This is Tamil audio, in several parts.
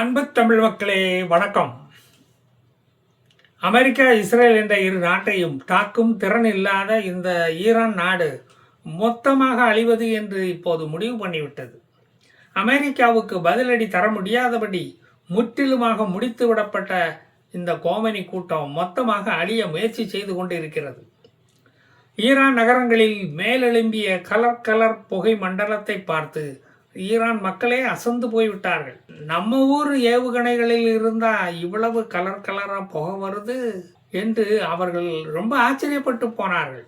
அன்பு தமிழ் மக்களே வணக்கம். அமெரிக்கா இஸ்ரேல் என்ற இரு நாட்டையும் தாக்கும் திறன் இல்லாத இந்த ஈரான் நாடு மொத்தமாக அழிவது என்று இப்போது முடிவு பண்ணிவிட்டது. அமெரிக்காவுக்கு பதிலடி தர முடியாதபடி முற்றிலுமாக முடித்து விடப்பட்ட இந்த கோமனி கூட்டம் மொத்தமாக அழிய முயற்சி செய்து கொண்டு இருக்கிறது. ஈரான் நகரங்களில் மேலெழும்பிய கலர் கலர் புகை மண்டலத்தை பார்த்து ஈரான் மக்களே அசந்து போய்விட்டார்கள். நம்ம ஊர் ஏவுகணைகளில் இருந்தா இவ்வளவு கலர் கலரா புகை வருது என்று அவர்கள் ரொம்ப ஆச்சரியப்பட்டு போனார்கள்.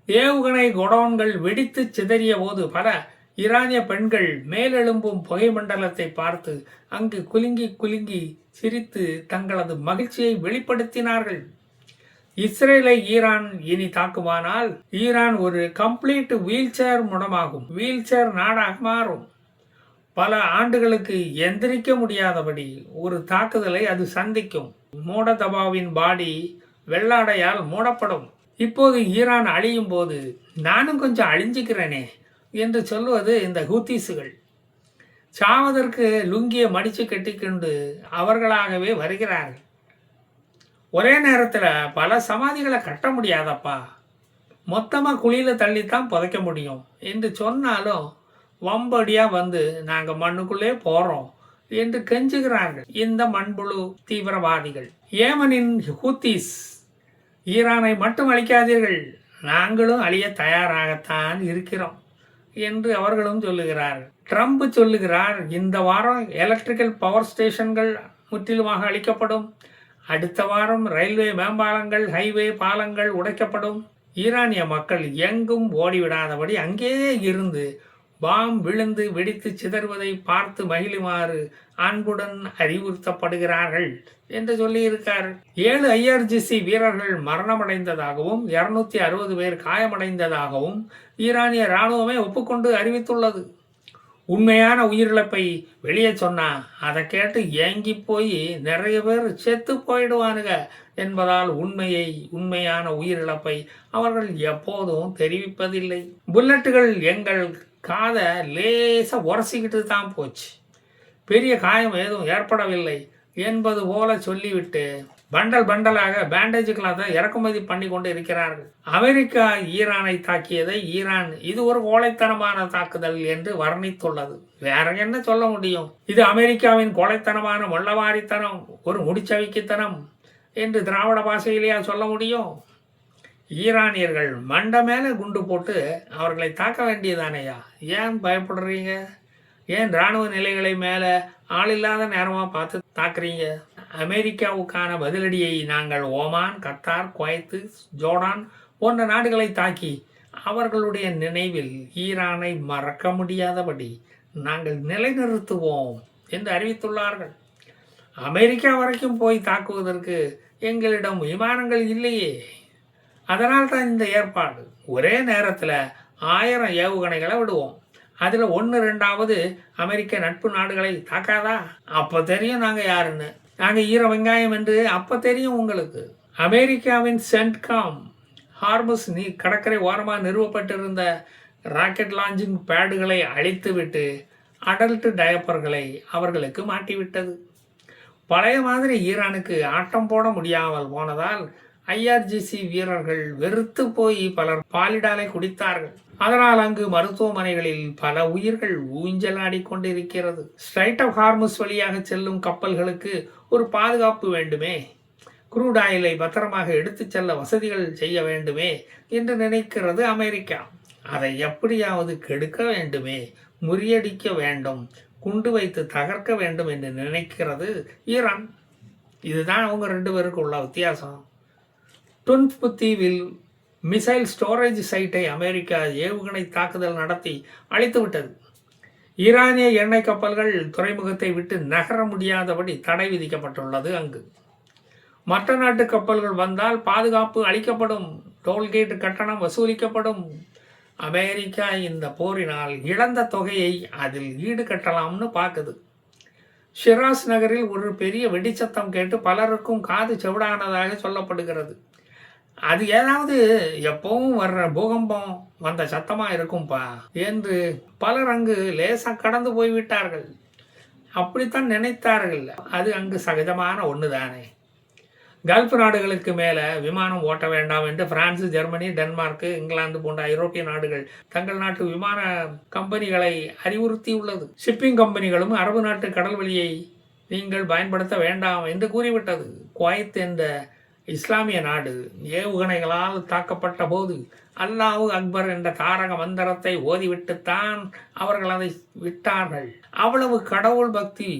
ஏவுகணை குடோன்கள் வெடித்து சிதறிய போது பல ஈரானிய பெண்கள் மேலெழும்பும் புகை மண்டலத்தை பார்த்து அங்கு குலுங்கி குலுங்கி சிரித்து தங்களது மகிழ்ச்சியை வெளிப்படுத்தினார்கள். இஸ்ரேலை ஈரான் இனி தாக்குமானால் ஈரான் ஒரு கம்ப்ளீட் வீல்சேர் முடமாகும், வீல்சேர் நாடாக மாறும். பல ஆண்டுகளுக்கு எந்திரிக்க முடியாதபடி ஒரு தாக்குதலை அது சந்திக்கும். மூடதபாவின் பாடி வெள்ளாடையால் மூடப்படும். இப்போது ஈரான் அழியும் போது நானும் கொஞ்சம் அழிஞ்சிக்கிறேனே என்று சொல்வது இந்த ஹூத்தீஸுகள். சாவதற்கு லுங்கியை மடித்து கட்டிக்கொண்டு அவர்களாகவே வருகிறார்கள். ஒரே நேரத்தில் பல சமாதிகளை கட்ட முடியாதப்பா, மொத்தமாக குழியில் தள்ளித்தான் புதைக்க முடியும் என்று சொன்னாலும் வம்படியாக வந்து நாங்கள் மண்ணுக்குள்ளே போகிறோம் என்று கெஞ்சுகிறார்கள் இந்த மண்புழு தீவிரவாதிகள். ஏமனின் ஹூத்தீஸ் ஈரானை மட்டும் அழிக்காதீர்கள், நாங்களும் அழிய தயாராகத்தான் இருக்கிறோம் என்று அவர்களும் சொல்லுகிறார்கள். ட்ரம்ப் சொல்லுகிறார், இந்த வாரம் எலக்ட்ரிக்கல் பவர் ஸ்டேஷன்கள் முற்றிலுமாக அழிக்கப்படும், அடுத்த வாரம் ரயில்வே மேம்பாலங்கள் ஹைவே பாலங்கள் உடைக்கப்படும். ஈரானிய மக்கள் எங்கும் ஓடிவிடாதபடி அங்கேயே இருந்து பாம் விழுந்து வெடித்து சிதறுவதை பார்த்து மகிழுமாறு அன்புடன் அறிவுறுத்தப்படுகிறார்கள் என்று சொல்லியிருக்கார். 7 IRGC வீரர்கள் மரணமடைந்ததாகவும் 260 பேர் காயமடைந்ததாகவும் ஈரானிய இராணுவமே ஒப்புக்கொண்டு அறிவித்துள்ளது. உண்மையான உயிரிழப்பை வெளியே சொன்னா அதை கேட்டு ஏங்கி போய் நிறைய பேர் செத்து போயிடுவானுங்க என்பதால் உண்மையான உயிரிழப்பை அவர்கள் எப்போதும் தெரிவிப்பதில்லை. புல்லட்டுகள் எங்கள் காதை லேசா உரசிக்கிட்டு தான் போச்சு, பெரிய காயம் ஏதும் ஏற்படவில்லை என்பது போல சொல்லிவிட்டு பண்டலாக பேண்டேஜுகளாக தான் இறக்குமதி பண்ணி கொண்டு இருக்கிறார்கள். அமெரிக்கா ஈரானை தாக்கியதை ஈரான் இது ஒரு கோழைத்தனமான தாக்குதல் என்று வர்ணித்துள்ளது. வேற என்ன சொல்ல முடியும்? இது அமெரிக்காவின் கோழைத்தனமான மொள்ளவாரித்தனம், ஒரு முடிச்சவிக்குத்தனம் என்று திராவிட பாஷையிலேயா சொல்ல முடியும்? ஈரானியர்கள் மண்டை மேலே குண்டு போட்டு அவர்களை தாக்க வேண்டியதானேயா? ஏன் பயப்படுறீங்க? ஏன் இராணுவ நிலைகளை மேலே ஆளில்லாத நேரமாக பார்த்து தாக்குறீங்க? அமெரிக்காவுக்கான பதிலடியை நாங்கள் ஓமான், கத்தார், குவைத்து, ஜோர்டான் போன்ற நாடுகளை தாக்கி அவர்களுடைய நினைவில் ஈரானை மறக்க முடியாதபடி நாங்கள் நிலைநிறுத்துவோம் என்று அறிவித்துள்ளார்கள். அமெரிக்கா வரைக்கும் போய் தாக்குவதற்கு எங்களிடம் விமானங்கள் இல்லையே, அதனால் தான் இந்த ஏற்பாடு. ஒரே நேரத்தில் 1000 ஏவுகணைகளை விடுவோம், அதில் 1-2 அமெரிக்க நட்பு நாடுகளை தாக்காதா? அப்போ தெரியும் நாங்கள் யாருன்னு. நாங்கள் ஈர வெங்காயம் என்று அப்போ தெரியும் உங்களுக்கு. அமெரிக்காவின் சென்ட்காம் ஹார்மஸ் கடற்கரை ஓரமாக நிறுவப்பட்டிருந்த ராக்கெட் லான்ச்சிங் பேடுகளை அழித்துவிட்டு அடல்ட் டயப்பர்களை அவர்களுக்கு மாட்டிவிட்டது. பழைய மாதிரி ஈரானுக்கு ஆட்டம் போட முடியாமல் போனதால் IRGC வீரர்கள் வெறுத்து போய் பலர் பாலிடாலை குடித்தார்கள். அதனால் அங்கு மருத்துவமனைகளில் பல உயிர்கள் ஊஞ்சலாடி கொண்டிருக்கிறது. ஸ்ட்ரைட் ஆஃப் ஹார்மஸ் வழியாக செல்லும் கப்பல்களுக்கு ஒரு பாதுகாப்பு வேண்டுமே, குரூட் ஆயிலை பத்திரமாக எடுத்து செல்ல வசதிகள் செய்ய வேண்டுமே என்று நினைக்கிறது அமெரிக்கா. அதை எப்படியாவது கெடுக்க வேண்டுமே, முறியடிக்க வேண்டும், குண்டு வைத்து தகர்க்க வேண்டும் என்று நினைக்கிறது ஈரான். இதுதான் அவங்க 2 பேருக்கு உள்ள வித்தியாசம். துன்ஃபு தீவில் மிசைல் ஸ்டோரேஜ் சைட்டை அமெரிக்கா ஏவுகணை தாக்குதல் நடத்தி அழித்துவிட்டது. ஈரானிய எண்ணெய் கப்பல்கள் துறைமுகத்தை விட்டு நகர முடியாதபடி தடை விதிக்கப்பட்டுள்ளது. அங்கு மற்ற நாட்டு கப்பல்கள் வந்தால் பாதுகாப்பு அளிக்கப்படும், டோல்கேட் கட்டணம் வசூலிக்கப்படும். அமெரிக்கா இந்த போரினால் இழந்த தொகையை அதில் ஈடுகட்டலாம்னு பார்க்குது. ஷிராஸ் நகரில் ஒரு பெரிய வெடிச்சத்தம் கேட்டு பலருக்கும் காது செவிடானதாக சொல்லப்படுகிறது. அது ஏதாவது எப்பவும் வர்ற பூகம்பம் வந்த சத்தமாக இருக்கும்பா என்று பலர் அங்கு லேசாக கடந்து போய்விட்டார்கள். அப்படித்தான் நினைத்தார்கள். அது அங்கு சகஜமான ஒன்று தானே. கல்ஃப் நாடுகளுக்கு மேலே விமானம் ஓட்ட வேண்டாம் என்று பிரான்ஸ், ஜெர்மனி, டென்மார்க்கு, இங்கிலாந்து போன்ற ஐரோப்பிய நாடுகள் தங்கள் நாட்டு விமான கம்பெனிகளை அறிவுறுத்தியுள்ளது. ஷிப்பிங் கம்பெனிகளும் அரபு நாட்டு கடல் வழியை நீங்கள் பயன்படுத்த வேண்டாம் என்று கூறிவிட்டது. குவைத் என்ற இஸ்லாமிய நாடு ஏவுகணைகளால் தாக்கப்பட்ட போது அல்லாஹு அக்பர் என்ற தாரக மந்திரத்தை ஓதிவிட்டுத்தான் அவர்கள் அதை விட்டார்கள். அவ்வளவு கடவுள் பக்தி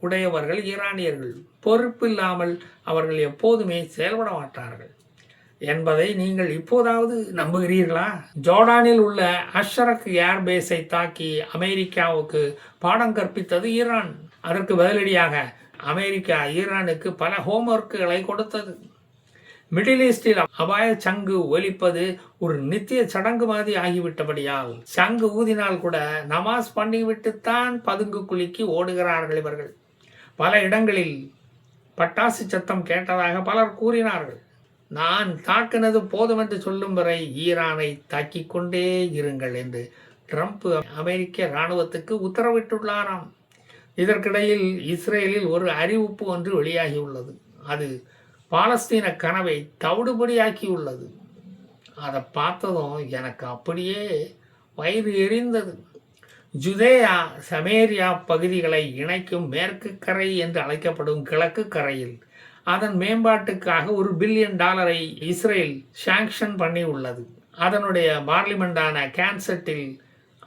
உடையவர்கள் ஈரானியர்கள். பொறுப்பில்லாமல் அவர்கள் எப்போதுமே செயல்பட மாட்டார்கள் என்பதை நீங்கள் இப்போதாவது நம்புகிறீர்களா? ஜோர்டானில் உள்ள அஷ்ரக் ஏர்பேஸை தாக்கி அமெரிக்காவுக்கு பாடம் கற்பித்தது ஈரான். அதற்கு பதிலடியாக அமெரிக்கா ஈரானுக்கு பல ஹோம்ஒர்க்குகளை கொடுத்தது. மிடில் ஈஸ்டில் அபாய சங்கு ஒலிப்பது ஒரு நித்திய சடங்கு மாதிரி ஆகிவிட்டபடியால் சங்கு ஊதினால் கூட நமாஸ் பண்ணிவிட்டுத்தான் பதுங்கு குலுக்கி ஓடுகிறார்கள் இவர்கள். பல இடங்களில் பட்டாசு சத்தம் கேட்டதாக பலர் கூறினார்கள். நான் தாக்கினது போதும் என்று சொல்லும் வரை ஈரானை தாக்கிக் கொண்டே இருங்கள் என்று ட்ரம்ப் அமெரிக்க இராணுவத்துக்கு உத்தரவிட்டுள்ளாராம். இதற்கிடையில் இஸ்ரேலில் ஒரு அறிவிப்பு ஒன்று வெளியாகியுள்ளது. அது பாலஸ்தீன கனவை தவிடுபடியாக்கியுள்ளது. அதை பார்த்ததும் எனக்கு அப்படியே வயிறு எரிந்தது. ஜுதேயா சமேரியா பகுதிகளை இணைக்கும் மேற்கு கரை என்று அழைக்கப்படும் கிழக்கு கரையில் அதன் மேம்பாட்டுக்காக $1 பில்லியன் இஸ்ரேல் சாங்ஷன் பண்ணி உள்ளது. அதனுடைய பார்லிமெண்டான கேன்செட்டில்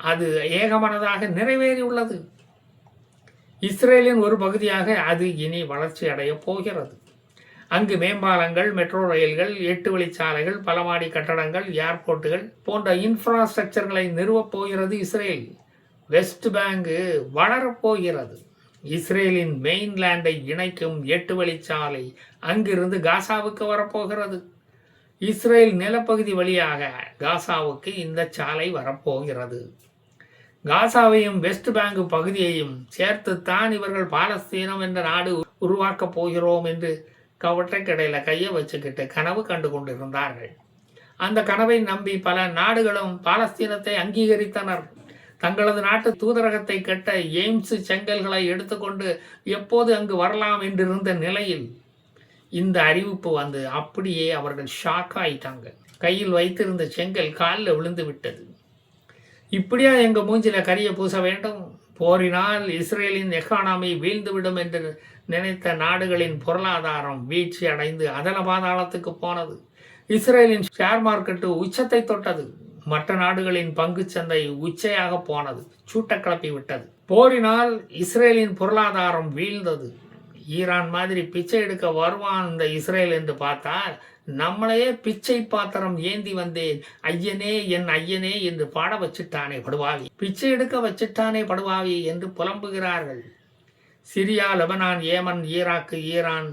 அது ஏகமனதாக நிறைவேறியுள்ளது. இஸ்ரேலின் ஒரு பகுதியாக அது இனி வளர்ச்சி அடைய போகிறது. அங்கு மேம்பாலங்கள், மெட்ரோ ரயில்கள், 8 வழிச்சாலைகள், பலமாடி கட்டடங்கள், ஏர்போர்ட்டுகள் போன்ற இன்ஃப்ராஸ்ட்ரக்சர்களை நிறுவப் போகிறது இஸ்ரேல். West bank வளரப்போகிறது. இஸ்ரேலின் மெயின்லேண்டை இணைக்கும் 8 வழிச்சாலை அங்கிருந்து காசாவுக்கு வரப்போகிறது. இஸ்ரேல் நிலப்பகுதி வழியாக காசாவுக்கு இந்த சாலை வரப்போகிறது. காசாவையும் வெஸ்ட் பேங்கு பகுதியையும் சேர்த்துத்தான் இவர்கள் பாலஸ்தீனம் என்ற நாடு உருவாக்கப் போகிறோம் என்று கவட்டைக்கடையில கையை வச்சுக்கிட்டு கனவு கண்டு கொண்டிருந்தார்கள். அந்த கனவை நம்பி பல நாடுகளும் பாலஸ்தீனத்தை அங்கீகரித்தனர். தங்களது நாட்டு தூதரகத்தை கட்ட எய்ம்ஸ் செங்கல்களை எடுத்துக்கொண்டு எப்போது அங்கு வரலாம் என்றிருந்த நிலையில் இந்த அறிவிப்பு வந்து அப்படியே அவர்கள் ஷாக் ஆயிட்டாங்க. கையில் வைத்திருந்த செங்கல் காலில் விழுந்து விட்டது. இப்படியா எங்கள் மூஞ்சில கரிய பூச வேண்டும்? போரினால் இஸ்ரேலின் எக்கானமி வீழ்ந்துவிடும் என்று நினைத்த நாடுகளின் பொருளாதாரம் வீழ்ச்சி அடைந்து அதல பாதாளத்துக்கு போனது. இஸ்ரேலின் ஷேர் மார்க்கெட்டு உச்சத்தை தொட்டது. மற்ற நாடுகளின் பங்கு சந்தை உச்சையாக போனது, சூட்ட கிளப்பி விட்டது. போரினால் இஸ்ரேலின் பொருளாதாரம் வீழ்ந்தது. ஈரான் மாதிரி பிச்சை எடுக்க வருவான் இந்த இஸ்ரேல் என்று பார்த்தால் நம்மளையே பிச்சை பாத்திரம் ஏந்தி வந்தேன் ஐயனே என் ஐயனே என்று பாட வச்சுட்டானே படுவாவி, பிச்சை எடுக்க வச்சுட்டானே படுவாவி என்று புலம்புகிறார்கள். Syria, Lebanon, Yemen, Iraq, Iran,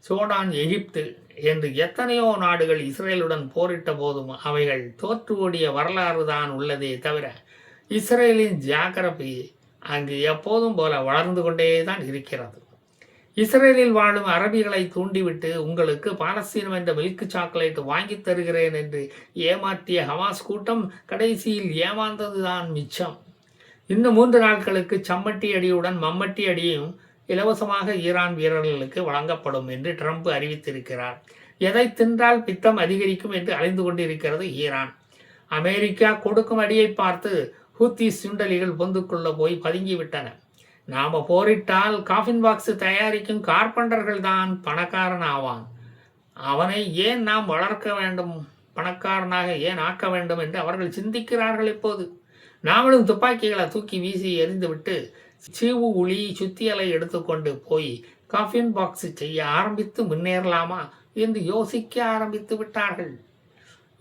Sudan, Egypt என்று எத்தனையோ நாடுகள் இஸ்ரேலுடன் போரிட்ட போதும் அவைகள் தோற்று ஓடிய வரலாறு தான் உள்ளதே தவிர இஸ்ரேலின் ஜியாகிரபி அங்கு எப்போதும் போல வளர்ந்து கொண்டே தான் இருக்கிறது. இஸ்ரேலில் வாழும் அரபிகளை தூண்டிவிட்டு உங்களுக்கு பாலஸ்தீனம் என்ற மில்க் சாக்லேட் வாங்கி தருகிறேன் என்று ஏமாற்றிய ஹமாஸ் கூட்டம் கடைசியில் ஏமாந்ததுதான் மிச்சம். இன்னும் 3 நாட்களுக்கு சம்மட்டி அடியுடன் மம்மட்டி அடியும் இலவசமாக ஈரான் வீரர்களுக்கு வழங்கப்படும் என்று ட்ரம்ப் அறிவித்திருக்கிறார். எதை தின்றால் பித்தம் அதிகரிக்கும் என்று அலைந்து கொண்டிருக்கிறது ஈரான். அமெரிக்கா கொடுக்கும் அடியை பார்த்து ஹூத்தி சுண்டலிகள் பொந்துக்குள்ள போய் பதுங்கிவிட்டன. நாம போரிட்டால் காஃபின் பாக்ஸ் தயாரிக்கும் கார்பெண்டர்கள் தான் பணக்காரன் ஆவான். அவனை ஏன் நாம் வளர்க்க வேண்டும், பணக்காரனாக ஏன் ஆக்க வேண்டும் என்று அவர்கள் சிந்திக்கிறார்கள். இப்போது நாமளும் துப்பாக்கிகளை தூக்கி வீசி எறிந்துவிட்டு சீவு உளி சுத்தியலை எடுத்துக்கொண்டு போய் காஃபின் பாக்ஸ் செய்ய ஆரம்பித்து முன்னேறலாமா என்று யோசிக்க ஆரம்பித்து விட்டார்கள்.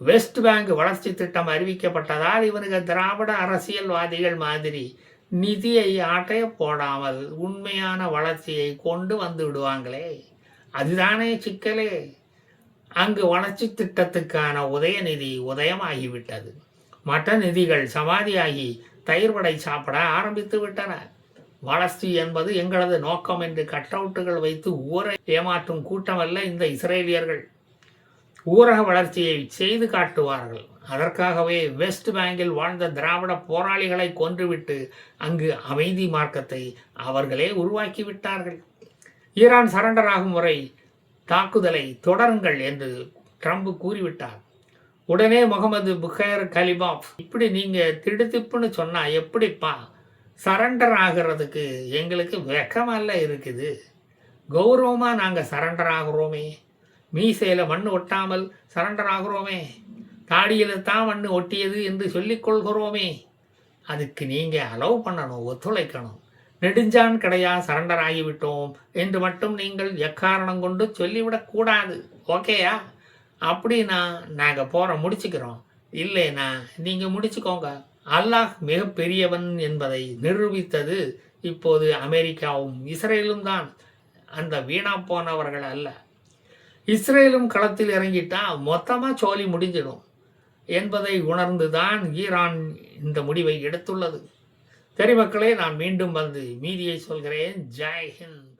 வெஸ்ட் பேங்க் வளர்ச்சி திட்டம் அறிவிக்கப்பட்டதால் இவனுக்கு திராவிட அரசியல்வாதிகள் மாதிரி நிதியை ஆட்டைய போடாமல் உண்மையான வளர்ச்சியை கொண்டு வந்து விடுவாங்களே, அதுதானே சிக்கலே. அங்கு வளர்ச்சி திட்டத்துக்கான உதயநிதி உதயமாகிவிட்டது. மற்ற நிதிகள் சமாதியாகி தயிர் வடை சாப்பிட ஆரம்பித்து விட்டன. வளர்ச்சி என்பது எங்களது நோக்கம் என்று கட்டவுட்டுகள் வைத்து ஊரை ஏமாற்றும் கூட்டமல்ல இந்த இஸ்ரேலியர்கள். ஊரக வளர்ச்சியை செய்து காட்டுவார்கள். அதற்காகவே வெஸ்ட் பேங்கில் வாழ்ந்த திராவிட போராளிகளை கொன்றுவிட்டு அங்கு அமைதி மார்க்கத்தை அவர்களே உருவாக்கிவிட்டார்கள். ஈரான் சரண்டர் ஆகும் முறை தாக்குதலை தொடருங்கள் என்று ட்ரம்ப் கூறிவிட்டார். உடனே முகமது புகைர் கலிபாப், இப்படி நீங்கள் திடுதிப்புன்னு சொன்னால் எப்படிப்பா சரண்டர் ஆகிறதுக்கு எங்களுக்கு வெக்கமல்ல இருக்குது, கௌரவமாக நாங்கள் சரண்டர் ஆகிறோமே, மீசையில் மண் ஒட்டாமல் சரண்டர் ஆகிறோமே, தாடியில் தான் மண் ஒட்டியது என்று சொல்லிக்கொள்கிறோமே, அதுக்கு நீங்கள் அலோவ் பண்ணணும், ஒத்துழைக்கணும். நெடுஞ்சான் கிடையா சரண்டர் ஆகிவிட்டோம் என்று மட்டும் நீங்கள் எக்காரணம் கொண்டு சொல்லிவிடக்கூடாது. ஓகேயா? அப்படின்னா நாங்கள் போகிற முடிச்சுக்கிறோம், இல்லைன்னா நீங்கள் முடிச்சுக்கோங்க. அல்லாஹ் மிகப்பெரியவன் என்பதை நிரூபித்தது இப்போது அமெரிக்காவும் இஸ்ரேலும் தான், அந்த வீணா போனவர்கள் அல்ல. இஸ்ரேலும் களத்தில் இறங்கிட்டா மொத்தமாக சோலி முடிஞ்சிடும் என்பதை உணர்ந்துதான் ஈரான் இந்த முடிவை எடுத்துள்ளது. சரி மக்களே, நான் மீண்டும் வந்து மீதியை சொல்கிறேன். ஜெய் ஹிந்த்.